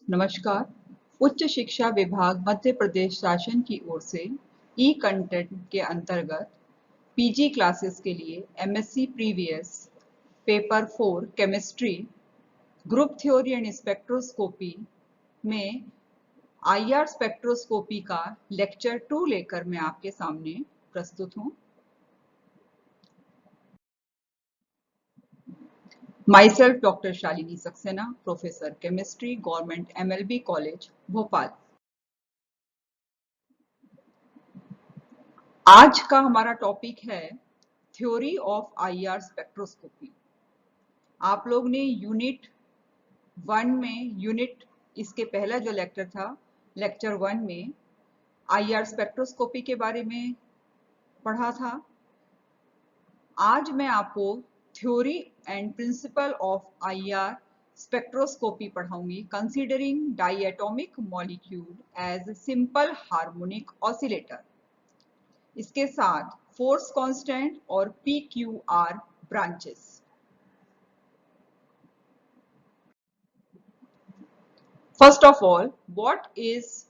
नमस्कार। उच्च शिक्षा विभाग मध्य प्रदेश शासन की ओर से ई कंटेंट के अंतर्गत पीजी क्लासेस के लिए MSc previous paper 4 chemistry group theory and spectroscopy में आईआर स्पेक्ट्रोस्कोपी का लेक्चर 2 लेकर मैं आपके सामने प्रस्तुत हूँ। Myself Dr. Shalini Saxena, Professor Chemistry, Government MLB College, Bhopal. आज का हमारा टॉपिक है थ्योरी ऑफ आईआर स्पेक्ट्रोस्कोपी। आप लोग ने यूनिट 1 में इसके पहला जो लेक्चर था, लेक्चर 1 में आईआर स्पेक्ट्रोस्कोपी के बारे में पढ़ा था। आज मैं आपको theory and principle of IR spectroscopy पढ़ाऊंगी, considering diatomic molecule as simple harmonic oscillator. इसके साथ फोर्स कांस्टेंट और PQR branches. First of all, what is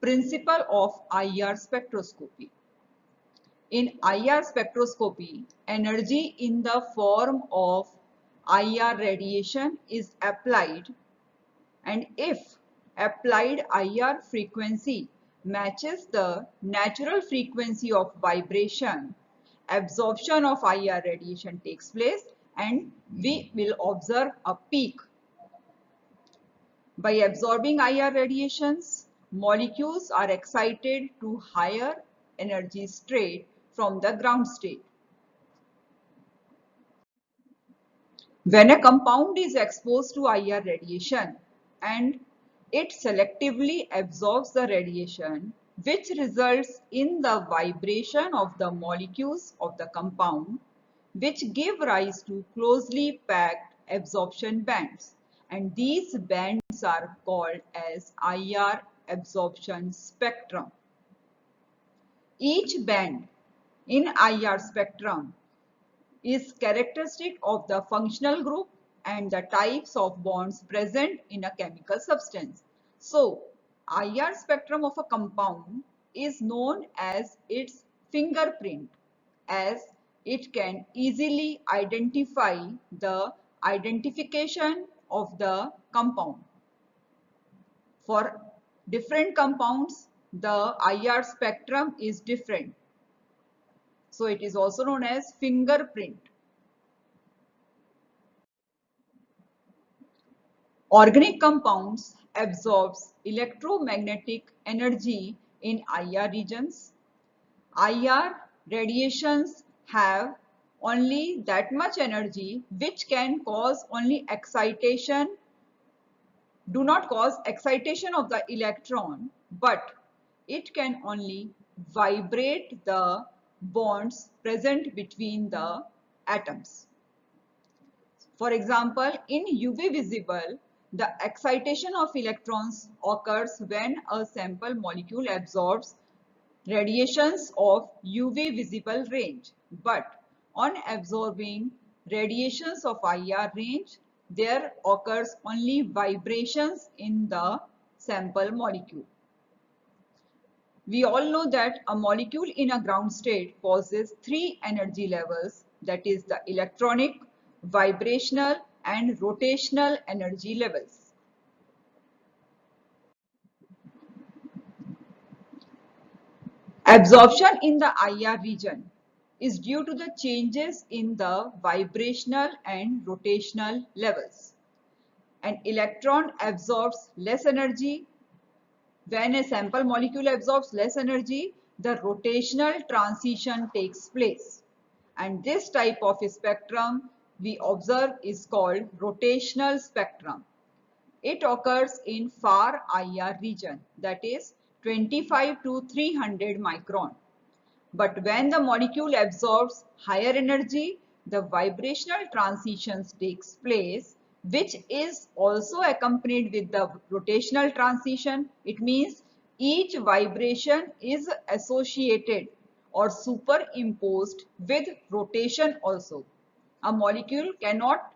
principle of IR spectroscopy? In IR spectroscopy, energy in the form of IR radiation is applied, and if applied IR frequency matches the natural frequency of vibration, absorption of IR radiation takes place and we will observe a peak. By absorbing IR radiations, molecules are excited to higher energy state from the ground state. When a compound is exposed to IR radiation and it selectively absorbs the radiation, which results in the vibration of the molecules of the compound, which give rise to closely packed absorption bands, and these bands are called as IR absorption spectrum. Each band in IR spectrum is characteristic of the functional group and the types of bonds present in a chemical substance. So, IR spectrum of a compound is known as its fingerprint, as it can easily identify the identification of the compound. For different compounds, the IR spectrum is different. So it is also known as fingerprint. Organic compounds absorbs electromagnetic energy in IR regions. IR radiations have only that much energy which can cause only excitation, do not cause excitation of the electron, but it can only vibrate the bonds present between the atoms. For example, in UV visible, the excitation of electrons occurs when a sample molecule absorbs radiations of UV visible range. But on absorbing radiations of IR range, there occurs only vibrations in the sample molecule. We all know that a molecule in a ground state possesses 3 energy levels, that is the electronic, vibrational and rotational energy levels. Absorption in the IR region is due to the changes in the vibrational and rotational levels. An electron absorbs less energy. When a sample molecule absorbs less energy, the rotational transition takes place. And this type of spectrum we observe is called rotational spectrum. It occurs in far IR region, that is 25 to 300 micron. But when the molecule absorbs higher energy, the vibrational transitions takes place, which is also accompanied with the rotational transition. It means each vibration is associated or superimposed with rotation also. A molecule cannot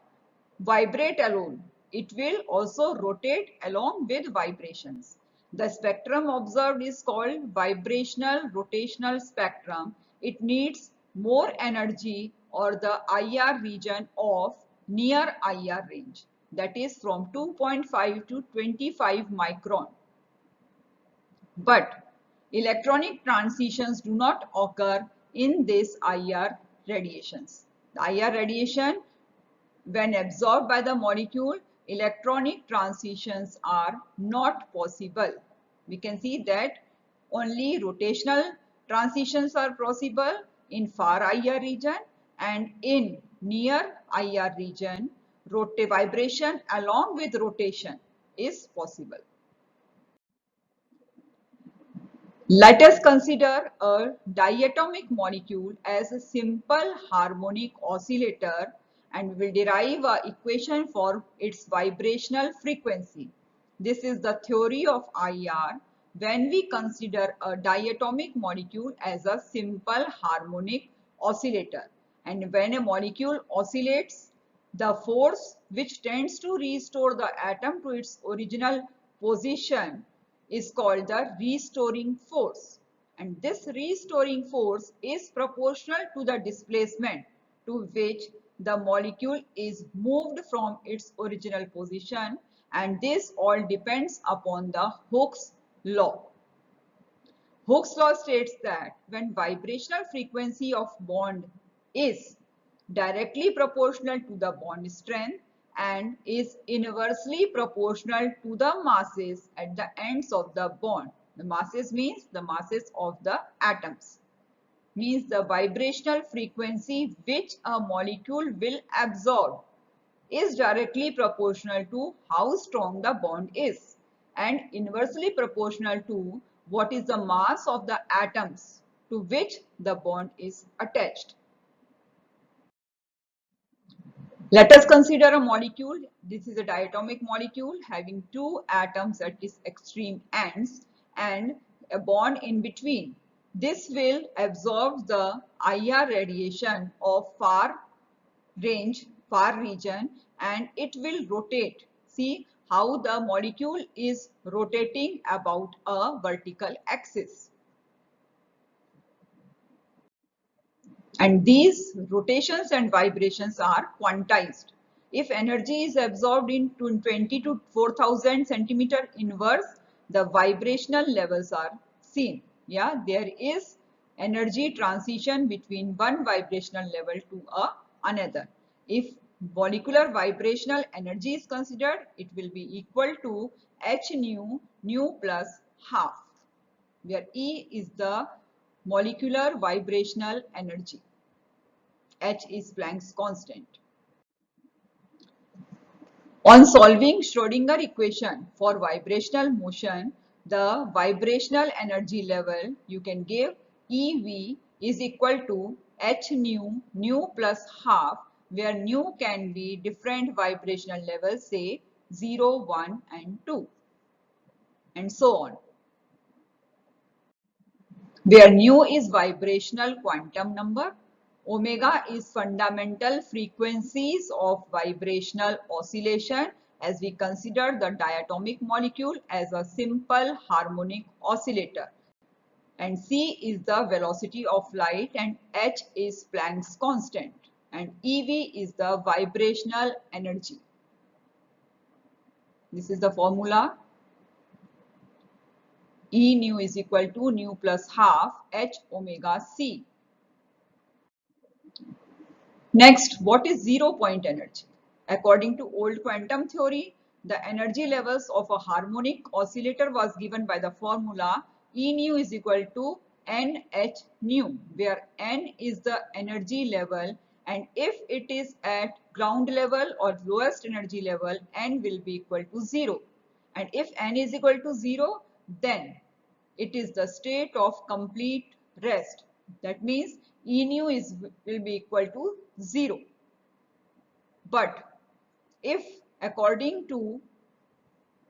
vibrate alone. it will also rotate along with vibrations. The spectrum observed is called vibrational rotational spectrum. It needs more energy or the IR region of near IR range, that is from 2.5 to 25 micron. But electronic transitions do not occur in this IR radiations. The IR radiation, when absorbed by the molecule, electronic transitions are not possible. We can see that only rotational transitions are possible in far IR region, and in near IR region, vibration along with rotation is possible. Let us consider a diatomic molecule as a simple harmonic oscillator, and we will derive an equation for its vibrational frequency. This is the theory of IR when we consider a diatomic molecule as a simple harmonic oscillator. And when a molecule oscillates, the force which tends to restore the atom to its original position is called the restoring force, and this restoring force is proportional to the displacement to which the molecule is moved from its original position, and this all depends upon the Hooke's law. Hooke's law states that when vibrational frequency of bond is directly proportional to the bond strength and is inversely proportional to the masses at the ends of the bond. The masses means the masses of the atoms. Means the vibrational frequency which a molecule will absorb is directly proportional to how strong the bond is and inversely proportional to what is the mass of the atoms to which the bond is attached. Let us consider a molecule. This is a diatomic molecule having two atoms at its extreme ends and a bond in between. This will absorb the IR radiation of far region, and it will rotate. See how the molecule is rotating about a vertical axis. And these rotations and vibrations are quantized. If energy is absorbed in 20 to 4000 centimeter inverse, the vibrational levels are seen. Yeah, there is energy transition between one vibrational level to another. If molecular vibrational energy is considered, it will be equal to h nu plus half, where E is the molecular vibrational energy. H is Planck's constant. On solving Schrodinger equation for vibrational motion, the vibrational energy level you can give EV is equal to h nu plus half, where nu can be different vibrational levels, say 0, 1 and 2 and so on, where nu is vibrational quantum number, omega is fundamental frequencies of vibrational oscillation, as we consider the diatomic molecule as a simple harmonic oscillator, and c is the velocity of light, and h is Planck's constant, and ev is the vibrational energy. This is the formula. E nu is equal to nu plus half h omega c. Next, what is zero point energy? According to old quantum theory, the energy levels of a harmonic oscillator was given by the formula E nu is equal to nh nu, where n is the energy level, and if it is at ground level or lowest energy level, n will be equal to 0. And if n is equal to 0, then it is the state of complete rest. That means E nu will be equal to 0. But if according to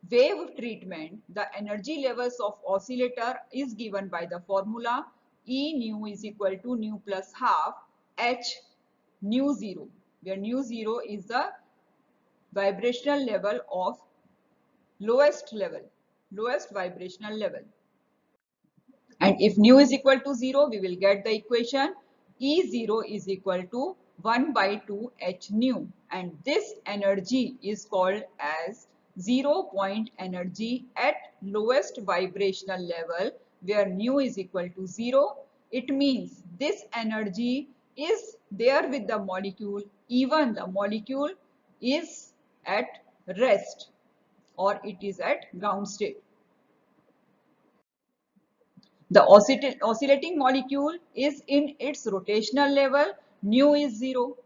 wave treatment, the energy levels of oscillator is given by the formula E nu is equal to nu plus half h nu 0, where nu 0 is the vibrational level of lowest vibrational level. And if nu is equal to 0, we will get the equation E0 is equal to 1 by 2 h nu. And this energy is called as 0 point energy at lowest vibrational level where nu is equal to 0. It means this energy is there with the molecule even the molecule is at rest or it is at ground state. The oscillating molecule is in its rotational level, nu is 0.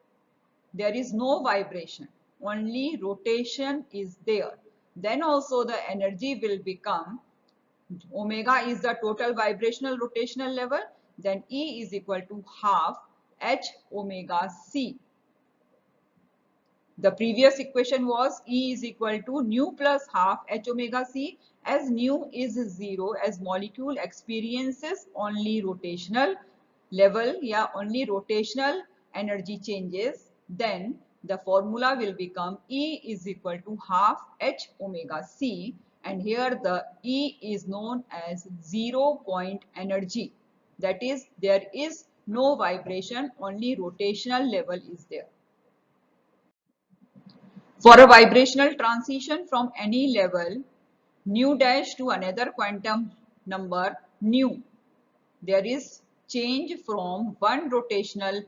There is no vibration, only rotation is there. Then also the energy will become omega is the total vibrational rotational level, then E is equal to half h omega c. The previous equation was E is equal to nu plus half h omega c. As nu is 0, as molecule experiences only rotational level, only rotational energy changes, then the formula will become E is equal to half h omega c, and here the E is known as 0 point energy. That is, there is no vibration, only rotational level is there. For a vibrational transition from any level nu dash to another quantum number nu, there is change from one vibrational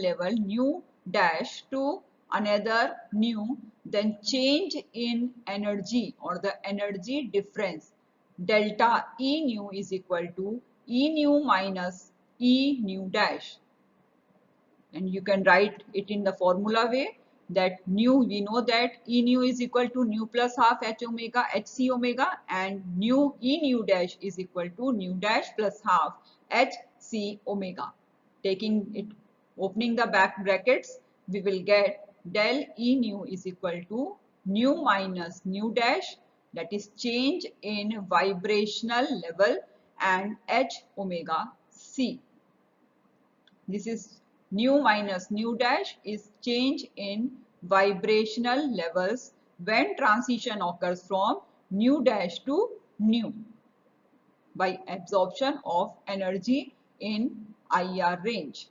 level nu dash to another nu, then change in energy or the energy difference delta E nu is equal to E nu minus E nu dash. And you can write it in the formula way that nu, we know that E nu is equal to nu plus half h omega hc omega, and nu E nu dash is equal to nu dash plus half hc omega. Taking it, opening the back brackets, we will get del E nu is equal to nu minus nu dash, that is change in vibrational level, and h omega c. This is nu minus nu dash is change in vibrational levels when transition occurs from nu dash to nu by absorption of energy in IR range.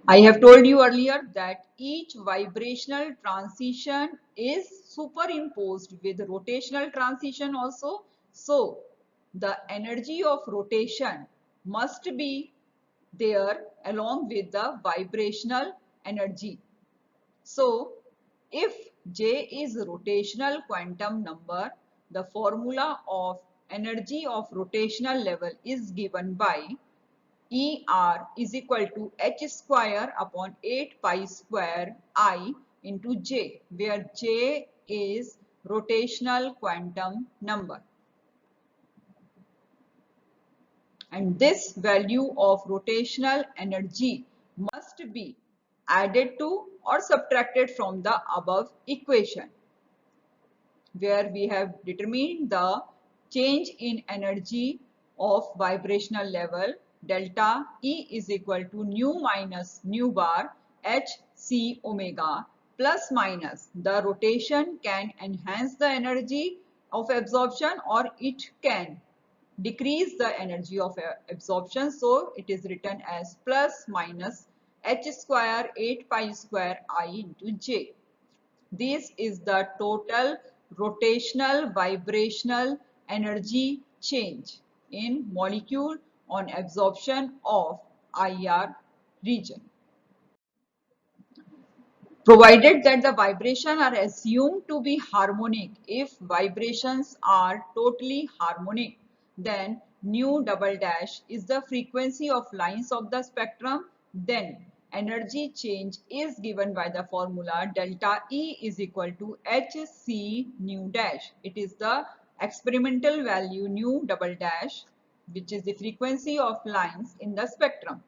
I have told you earlier that each vibrational transition is superimposed with rotational transition also. So, the energy of rotation must be there along with the vibrational energy. So, if J is rotational quantum number, the formula of energy of rotational level is given by ER is equal to h square upon 8 pi square I into J, where J is rotational quantum number. And this value of rotational energy must be added to or subtracted from the above equation, where we have determined the change in energy of vibrational level delta E is equal to nu minus nu bar h c omega plus minus the rotation can enhance the energy of absorption or it can decrease the energy of absorption. So it is written as plus minus h square 8 pi square I into J. This is the total rotational vibrational energy change in molecule on absorption of IR region. Provided that the vibrations are assumed to be harmonic. If vibrations are totally harmonic, then nu double dash is the frequency of lines of the spectrum. Then energy change is given by the formula delta E is equal to hc nu dash. It is the experimental value nu double dash, which is the frequency of lines in the spectrum.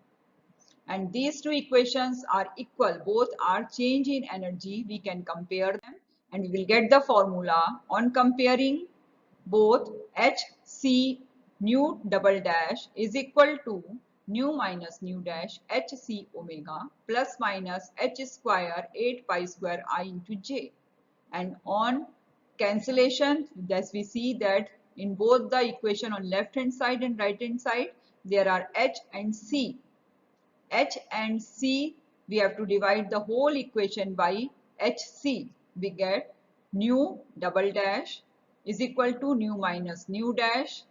And these two equations are equal, both are change in energy. We can compare them and we will get the formula on comparing both hc nu double dash is equal to nu minus nu dash hc omega plus minus h square 8 pi square I into j. And on cancellation, as we see that in both the equation on left hand side and right hand side, there are h and c. H and C, we have to divide the whole equation by HC. We get nu double dash is equal to nu minus nu dash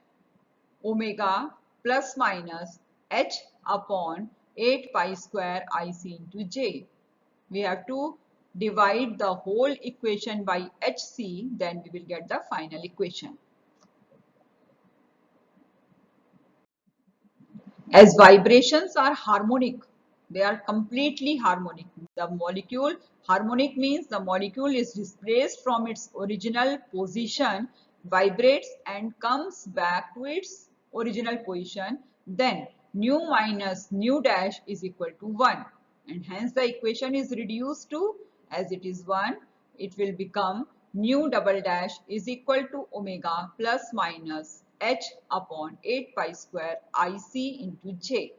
omega plus minus H upon 8 pi square IC into J. We have to divide the whole equation by HC, then we will get the final equation. As vibrations are harmonic, they are completely harmonic. The molecule, harmonic means the molecule is displaced from its original position, vibrates and comes back to its original position. Then nu minus nu dash is equal to 1. And hence the equation is reduced to, as it is 1, it will become nu double dash is equal to omega plus minus h upon 8 pi square IC into j.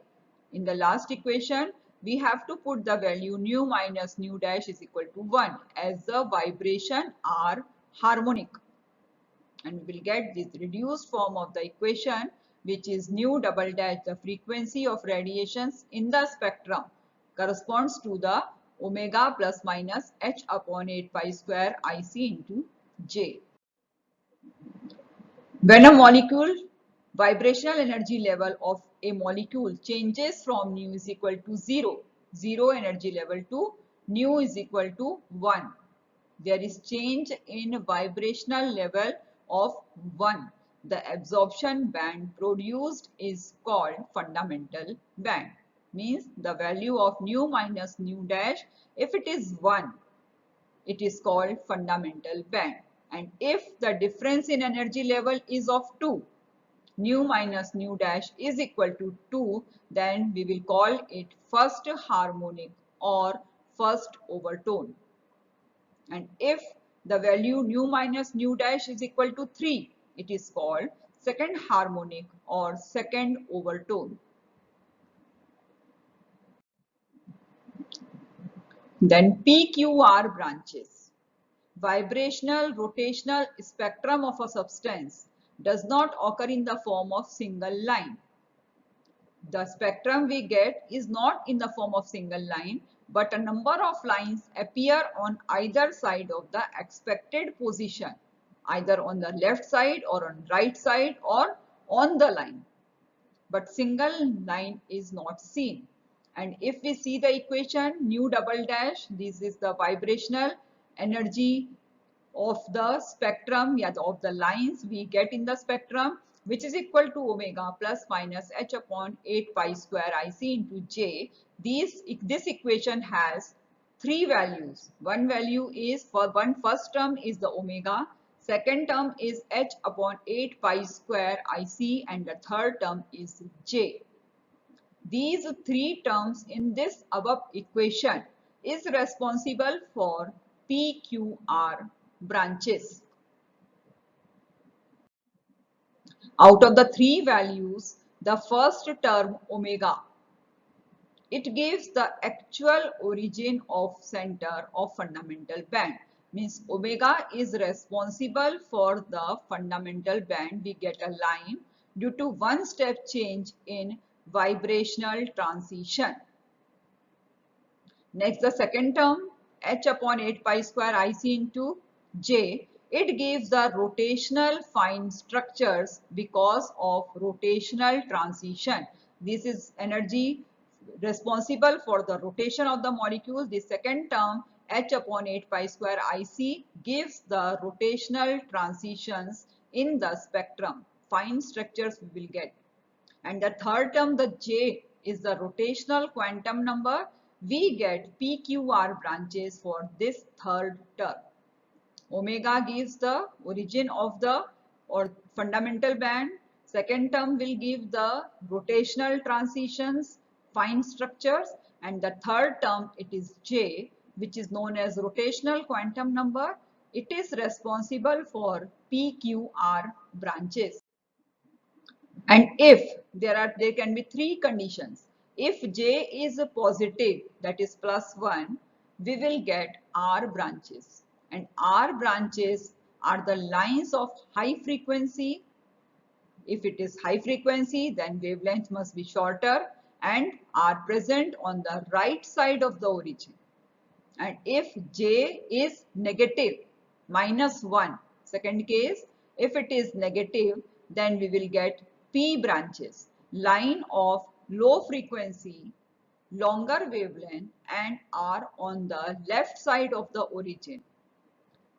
In the last equation, we have to put the value nu minus nu dash is equal to 1 as the vibration are harmonic. And we will get this reduced form of the equation, which is nu double dash, the frequency of radiations in the spectrum corresponds to the omega plus minus h upon 8 pi square IC into j. When a molecule vibrational energy level of a molecule changes from nu is equal to 0 energy level to nu is equal to 1. There is change in vibrational level of 1. The absorption band produced is called fundamental band. Means the value of nu minus nu dash, if it is 1, it is called fundamental band. And if the difference in energy level is of 2, nu minus nu dash is equal to 2, then we will call it first harmonic or first overtone. And if the value nu minus nu dash is equal to 3, it is called second harmonic or second overtone. Then PQR branches. Vibrational rotational spectrum of a substance does not occur in the form of single line. The spectrum we get is not in the form of single line, but a number of lines appear on either side of the expected position, either on the left side or on right side or on the line. But single line is not seen. And if we see the equation nu double dash, this is the vibrational energy of the spectrum, of the lines we get in the spectrum, which is equal to omega plus minus h upon 8 pi square IC into j. This equation has three values. One value is, for one first term is the omega, second term is h upon 8 pi square IC, and the third term is j. These three terms in this above equation is responsible for PQR branches. Out of the three values, the first term omega, it gives the actual origin of center of fundamental band. Means omega is responsible for the fundamental band. We get a line due to one step change in vibrational transition. Next, the second term h upon 8 pi square IC into j, it gives the rotational fine structures because of rotational transition. This is energy responsible for the rotation of the molecule. The second term h upon 8 pi square IC gives the rotational transitions in the spectrum. Fine structures we will get. And the third term, the j, is the rotational quantum number. We get PQR branches for this third term. Omega gives the origin of the fundamental band. Second term will give the rotational transitions, fine structures, and the third term, it is J, which is known as rotational quantum number. It is responsible for PQR branches. And if there can be three conditions. If J is positive, that is +1, we will get R branches. And R branches are the lines of high frequency. If it is high frequency, then wavelength must be shorter and are present on the right side of the origin. And if J is negative, -1, second case, if it is negative, then we will get P branches, line of low frequency, longer wavelength, and are on the left side of the origin.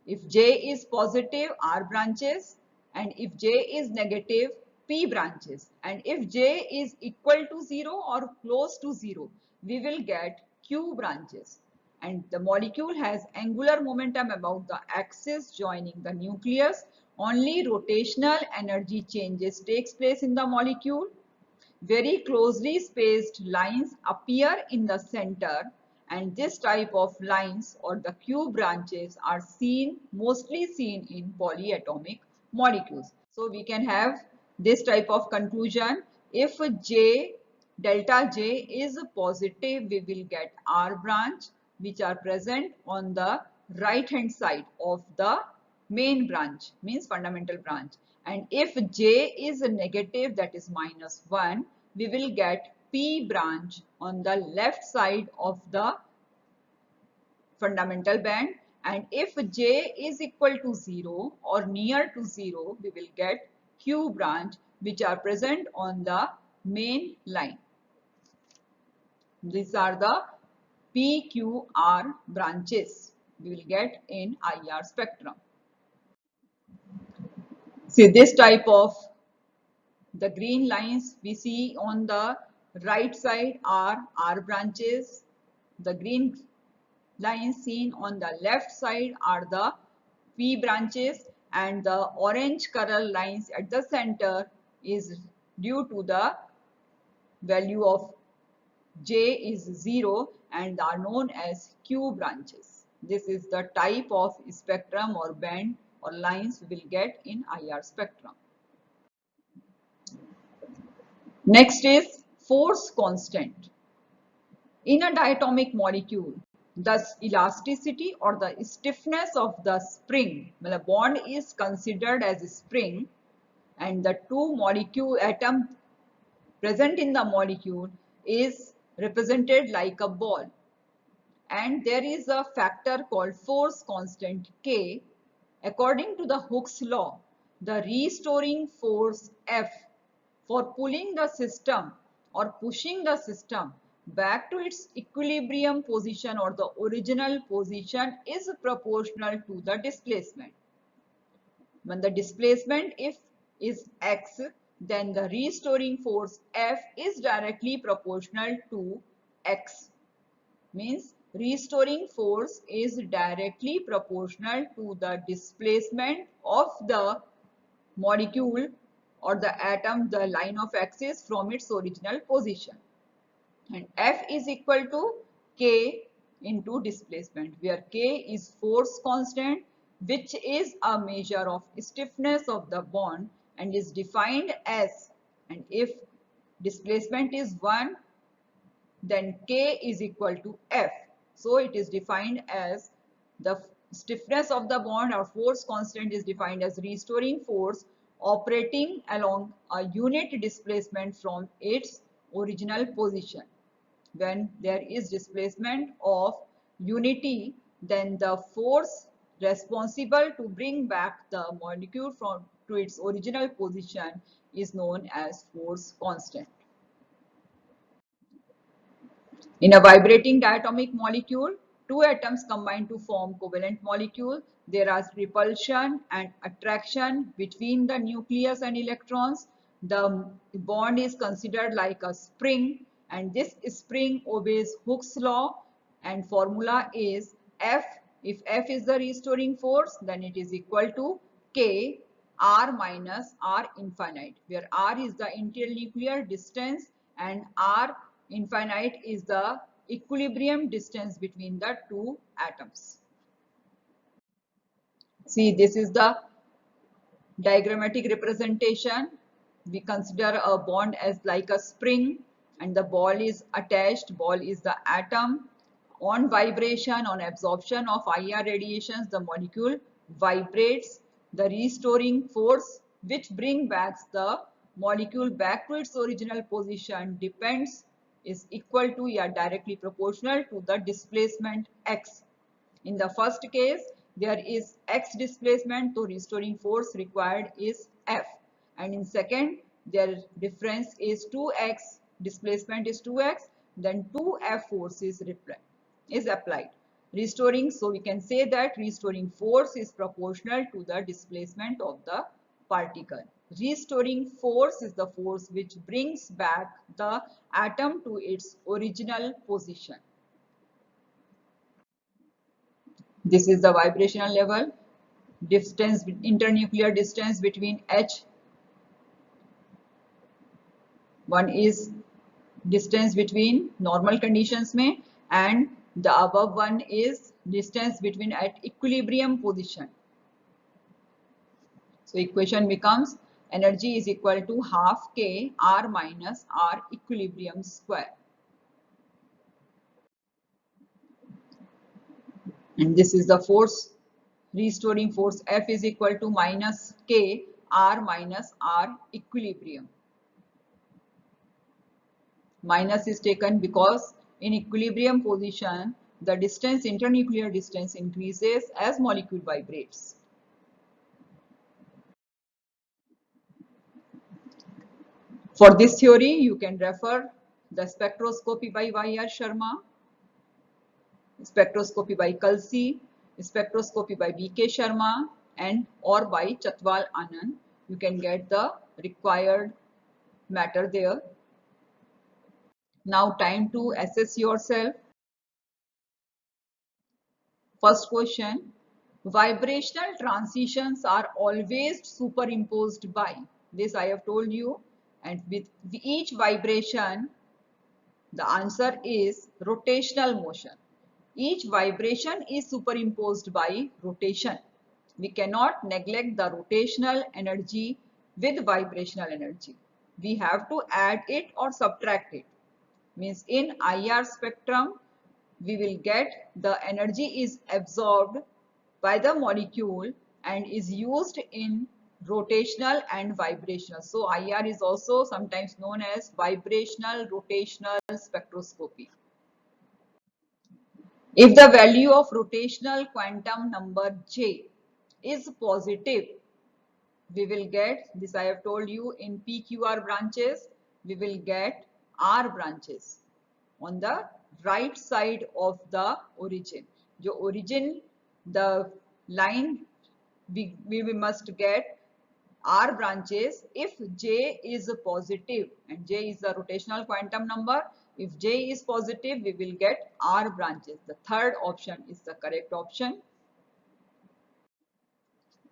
If J is positive, R branches, and if J is negative, P branches. And if J is equal to 0 or close to 0, we will get Q branches. And the molecule has angular momentum about the axis joining the nucleus. Only rotational energy changes takes place in the molecule. Very closely spaced lines appear in the center, and this type of lines or the Q branches are mostly seen in polyatomic molecules. So we can have this type of conclusion. If delta J is positive, we will get R branch which are present on the right hand side of the main branch, means fundamental branch. And if J is negative, that is -1, we will get P branch on the left side of the fundamental band. And if J is equal to 0 or near to 0, we will get Q branch which are present on the main line. These are the PQR branches we will get in IR spectrum. See, this type of the green lines we see on the right side are R branches. The green lines seen on the left side are the P branches, and the orange color lines at the center is due to the value of J is 0 and are known as Q branches. This is the type of spectrum or band or lines we will get in IR spectrum. Next is force constant. In a diatomic molecule, the elasticity or the stiffness of the spring, the bond is considered as a spring, and the two molecule atom present in the molecule is represented like a ball. And there is a factor called force constant K. According to the Hooke's law, the restoring force F for pulling the system or pushing the system back to its equilibrium position or the original position is proportional to the displacement. When the displacement is x, then the restoring force F is directly proportional to x. Means restoring force is directly proportional to the displacement of the molecule or the atom, the line of axis from its original position. And F is equal to K into displacement, where K is force constant, which is a measure of stiffness of the bond and is defined as, and if displacement is 1, then K is equal to F. So it is defined as the stiffness of the bond or force constant is defined as restoring force operating along a unit displacement from its original position. When there is displacement of unity, then the force responsible to bring back the molecule to its original position is known as force constant. In a vibrating diatomic molecule, two atoms combine to form covalent molecule. There is repulsion and attraction between the nucleus and electrons. The bond is considered like a spring, and this spring obeys Hooke's law, and formula is F. If F is the restoring force, then it is equal to K R minus R infinite, where R is the internuclear distance and R infinite is the equilibrium distance between the two atoms. See, this is the diagrammatic representation we consider a bond as like a spring, and the ball is attached. Ball is the atom. On vibration, on absorption of IR radiations, the molecule vibrates. The restoring force which brings back the molecule back to its original position depends, is equal to, or directly proportional to the displacement x. In the first case, there is x displacement, so restoring force required is F. And in second, their difference is 2x, displacement is 2x, then 2F force is applied. Restoring, so we can say that restoring force is proportional to the displacement of the particle. Restoring force is the force which brings back the atom to its original position. This is the vibrational level, distance, internuclear distance between H. One is distance between normal conditions में, and the above one is distance between at equilibrium position. So equation becomes energy is equal to half K R minus R equilibrium square. And this is the force, restoring force F is equal to minus K R minus R equilibrium. Minus is taken because in equilibrium position, the distance, internuclear distance, increases as molecule vibrates. For this theory, you can refer the spectroscopy by Y.R. Sharma, spectroscopy by Kalsi, spectroscopy by B.K. Sharma, and or by Chatwal Anand. You can get the required matter there. Now time to assess yourself. First question, vibrational transitions are always superimposed by. This I have told you, and with each vibration, the answer is rotational motion. Each vibration is superimposed by rotation. We cannot neglect the rotational energy with vibrational energy. We have to add it or subtract it. Means in IR spectrum, we will get the energy is absorbed by the molecule and is used in rotational and vibrational. So IR is also sometimes known as vibrational rotational spectroscopy. If the value of rotational quantum number J is positive, we will get, this I have told you, in PQR branches, we will get R branches on the right side of the origin. The origin, the line, we must get R branches if J is positive, and J is the rotational quantum number. If J is positive, we will get R branches. The third option is the correct option.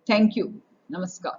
Thank you. Namaskar.